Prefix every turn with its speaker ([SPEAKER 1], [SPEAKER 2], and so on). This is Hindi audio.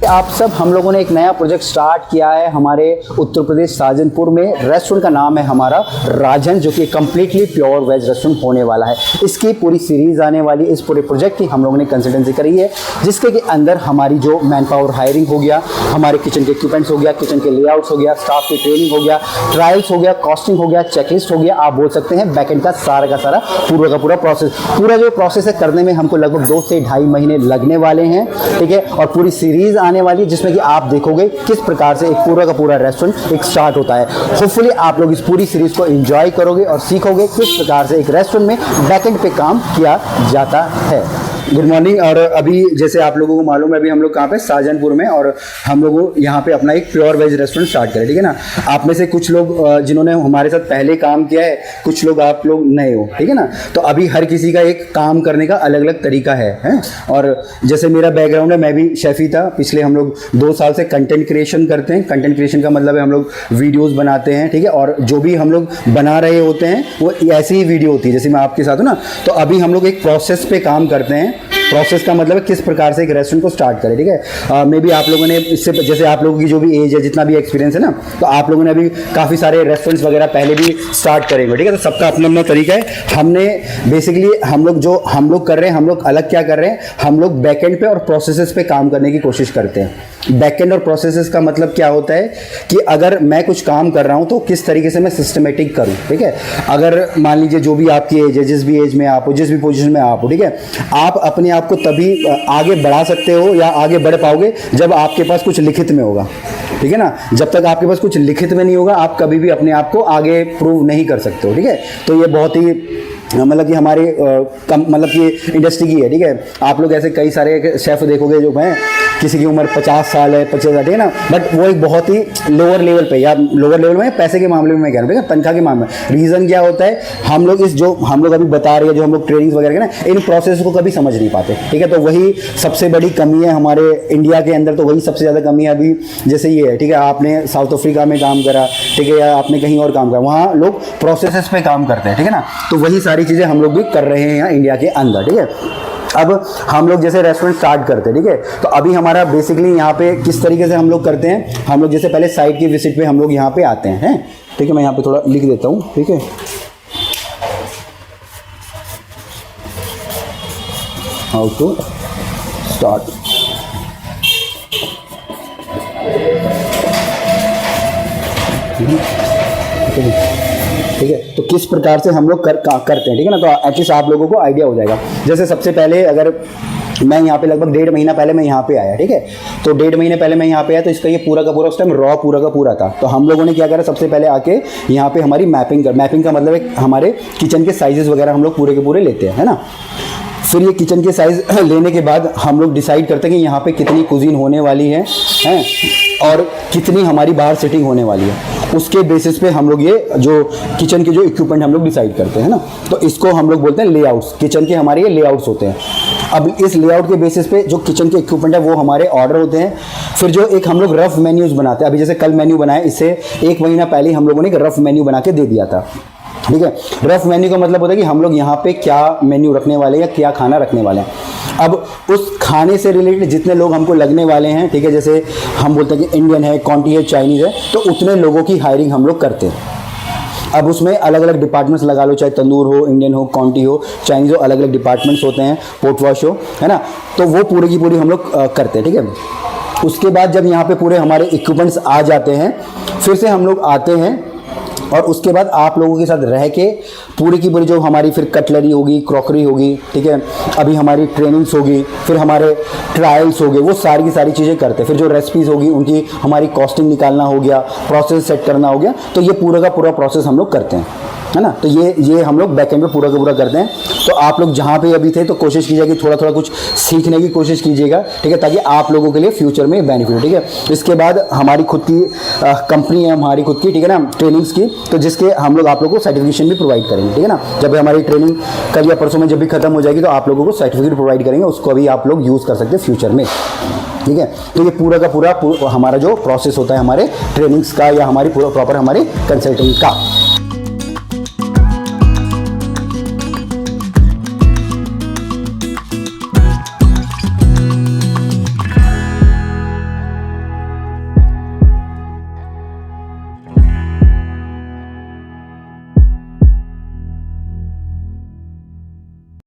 [SPEAKER 1] आप सब, हम लोगों ने एक नया प्रोजेक्ट स्टार्ट किया है हमारे उत्तर प्रदेश शाहजहानपुर में। रेस्टोरेंट का नाम है हमारा राजन, जो कि कम्प्लीटली प्योर वेज रेस्टोरेंट होने वाला है। इसकी पूरी सीरीज आने वाली, इस पूरे प्रोजेक्ट की हम लोगों ने कंसल्टेंसी करी है, जिसके के अंदर हमारी जो मैन पावर हायरिंग हो गया, हमारे किचन के इक्विपमेंट्स हो गया, किचन के लेआउट्स हो गया, स्टाफ की ट्रेनिंग हो गया, ट्रायल्स हो गया, कॉस्टिंग हो गया, चेकलिस्ट हो गया, आप बोल सकते हैं बैकएंड का सारा पूरा का पूरा प्रोसेस। पूरा जो प्रोसेस है करने में हमको लगभग 2 से 2.5 महीने लगने वाले हैं, ठीक है। और पूरी सीरीज आने वाली, जिसमें कि आप देखोगे किस प्रकार से एक पूरा का पूरा रेस्टोरेंट एक स्टार्ट होता है। होपफुली आप लोग इस पूरी सीरीज को एंजॉय करोगे और सीखोगे किस प्रकार से एक रेस्टोरेंट में बैकएंड पे काम किया जाता है। Good morning. और अभी जैसे आप लोगों को मालूम है, अभी हम लोग कहाँ पे, शाहजहानपुर में, और हम लोग यहाँ पे अपना एक प्योर वेज रेस्टोरेंट स्टार्ट करें, ठीक है ना। आप में से कुछ लोग जिन्होंने हमारे साथ पहले काम किया है, कुछ लोग आप लोग नए हो, ठीक है ना। तो अभी हर किसी का एक काम करने का अलग अलग तरीका है। और जैसे मेरा बैकग्राउंड है, मैं भी शेफ़ी था। पिछले हम लोग 2 साल से कंटेंट क्रिएशन करते हैं। कंटेंट क्रिएशन का मतलब है हम लोग वीडियोज़ बनाते हैं, ठीक है। और जो भी हम लोग बना रहे होते हैं वो ऐसी ही वीडियो होती है जैसे मैं आपके साथ हूँ ना। तो अभी हम लोग एक प्रोसेस पे काम करते हैं। प्रोसेस का मतलब है किस प्रकार से एक रेस्टोरेंट को स्टार्ट करें, ठीक है। मे बी आप लोगों ने इससे, जैसे आप लोगों की जो भी एज है, जितना भी एक्सपीरियंस है ना, तो आप लोगों ने अभी काफ़ी सारे रेस्टोरेंट्स वगैरह पहले भी स्टार्ट करेंगे, ठीक है। तो सबका अपना अपना तरीका है। हमने बेसिकली हम लोग कर रहे हैं, हम लोग अलग क्या कर रहे हैं, हम लोग बैकएंड पे और प्रोसेसेस पे काम करने की कोशिश करते हैं। बैकएंड और प्रोसेसेस का मतलब क्या होता है कि अगर मैं कुछ काम कर रहा हूं तो किस तरीके से मैं सिस्टमेटिक करूं, ठीक है। अगर मान लीजिए जो भी आपकी एज है, जिस भी एज में आप हो, जिस भी पोजीशन में आप हो, ठीक है, आप अपने आप को तभी आगे बढ़ा सकते हो या आगे बढ़ पाओगे जब आपके पास कुछ लिखित में होगा, ठीक है ना। जब तक आपके पास कुछ लिखित में नहीं होगा, आप कभी भी अपने आप को आगे प्रूव नहीं कर सकते हो, ठीक है। तो ये बहुत ही मतलब कि हमारी मतलब कि इंडस्ट्री की है, ठीक है। आप लोग ऐसे कई सारे शेफ़ देखोगे जो हैं, किसी की उम्र 50 साल है, 25 साल, ठीक है ना, बट वो एक बहुत ही लोअर लेवल पे, या लोअर लेवल में पैसे के मामले में मैं कह रहा हूँ, ठीक है, तनख्वाह के मामले में। रीज़न क्या होता है, हम लोग जो हम लोग अभी बता रहे हैं, जो हम लोग ट्रेनिंग वगैरह ना, इन प्रोसेस को कभी समझ नहीं पाते, ठीक है। तो वही सबसे बड़ी कमी है हमारे इंडिया के अंदर। तो वही सबसे ज़्यादा कमी है अभी, जैसे ये है, ठीक है। आपने साउथ अफ्रीका में काम करा, ठीक है, या आपने कहीं और काम करा, वहाँ लोग प्रोसेसेस पे काम करते हैं, ठीक है ना। तो वही सारी चीज़ें हम लोग भी कर रहे हैं यहाँ इंडिया के अंदर, ठीक है। अब हम लोग जैसे रेस्टोरेंट स्टार्ट करते हैं, ठीक है, तो अभी हमारा बेसिकली यहाँ पे किस तरीके से हम लोग करते हैं, हम लोग जैसे पहले साइट की विजिट पे हम लोग यहाँ पे आते हैं, ठीक है। मैं यहाँ पे थोड़ा लिख देता हूँ, ठीक है। हाउ टू स्टार्ट, ठीक है। तो किस प्रकार से हम लोग करते हैं, ठीक है ना। तो एटलीस्ट आप लोगों को आइडिया हो जाएगा। जैसे सबसे पहले अगर मैं यहाँ पे लगभग 1.5 महीना पहले मैं यहाँ पे आया, ठीक है। तो 1.5 महीने पहले मैं यहाँ पे आया, तो इसका ये पूरा का पूरा उस टाइम रॉ पूरा का पूरा था। तो हम लोगों ने क्या करा, सबसे पहले आके यहाँ पे हमारी मैपिंग का मतलब है हमारे किचन के साइजेस वगैरह हम लोग पूरे के पूरे लेते हैं, है ना। फिर ये किचन के साइज़ लेने के बाद हम लोग डिसाइड करते हैं कि यहाँ पे कितनी कुजीन होने वाली है और कितनी हमारी बाहर सिटिंग होने वाली है। उसके बेसिस पे हम लोग ये जो किचन के जो इक्विपमेंट हम लोग डिसाइड करते हैं ना, तो इसको हम लोग बोलते हैं लेआउट्स। किचन के हमारे ये लेआउट्स होते हैं। अब इस लेआउट के बेसिस पे जो किचन के इक्विपमेंट है वो हमारे ऑर्डर होते हैं। फिर जो एक हम लोग रफ मेन्यूज़ बनाते हैं, अभी जैसे कल मेन्यू बनाया, इससे 1 महीना पहले हम लोगों ने एक रफ मेन्यू बना के दे दिया था, ठीक है। रफ मेन्यू का मतलब होता है कि हम लोग यहाँ पे क्या मेन्यू रखने वाले हैं या क्या खाना रखने वाले हैं। अब उस खाने से रिलेटेड जितने लोग हमको लगने वाले हैं, ठीक है, जैसे हम बोलते हैं कि इंडियन है, कॉन्टी है, चाइनीज़ है, तो उतने लोगों की हायरिंग हम लोग करते हैं। अब उसमें अलग अलग डिपार्टमेंट्स लगा लो, चाहे तंदूर हो, इंडियन हो, कॉन्टी हो, चाइनीज़ हो, अलग अलग डिपार्टमेंट्स होते हैं, पोर्ट वॉश हो, है ना। तो वो पूरी की पूरी हम लोग करते हैं, ठीक है। उसके बाद जब यहाँ पे पूरे हमारे इक्विपमेंट्स आ जाते हैं, फिर से हम लोग आते हैं और उसके बाद आप लोगों के साथ रह के पूरी की पूरी जो हमारी फिर कटलरी होगी, क्रॉकरी होगी, ठीक है, अभी हमारी ट्रेनिंग्स होगी, फिर हमारे ट्रायल्स हो गए, वो सारी की सारी चीज़ें करते हैं। फिर जो रेसिपीज़ होगी उनकी हमारी कॉस्टिंग निकालना हो गया, प्रोसेस सेट करना हो गया। तो ये पूरा का पूरा प्रोसेस हम लोग करते हैं, है ना। तो ये हम लोग बैकएंड में पूरा का पूरा करते हैं। तो आप लोग जहाँ पे अभी थे तो कोशिश कीजिएगा कि थोड़ा थोड़ा कुछ सीखने की कोशिश कीजिएगा, ठीक है, ताकि आप लोगों के लिए फ्यूचर में बेनिफिट हो, ठीक है। इसके बाद हमारी खुद की कंपनी है, हमारी खुद की, ठीक है ना, ट्रेनिंग्स की, तो जिसके हम लोग आप लोगों को सर्टिफिकेशन भी प्रोवाइड करेंगे, ठीक है ना। जब हमारी ट्रेनिंग कल या परसों में जब भी खत्म हो जाएगी तो आप लोगों को सर्टिफिकेट प्रोवाइड करेंगे, उसको अभी आप लोग यूज़ कर सकते हैं फ्यूचर में, ठीक है। तो ये पूरा का पूरा हमारा जो प्रोसेस होता है हमारे ट्रेनिंग्स का या हमारी पूरा प्रॉपर हमारे कंसल्टिंग का।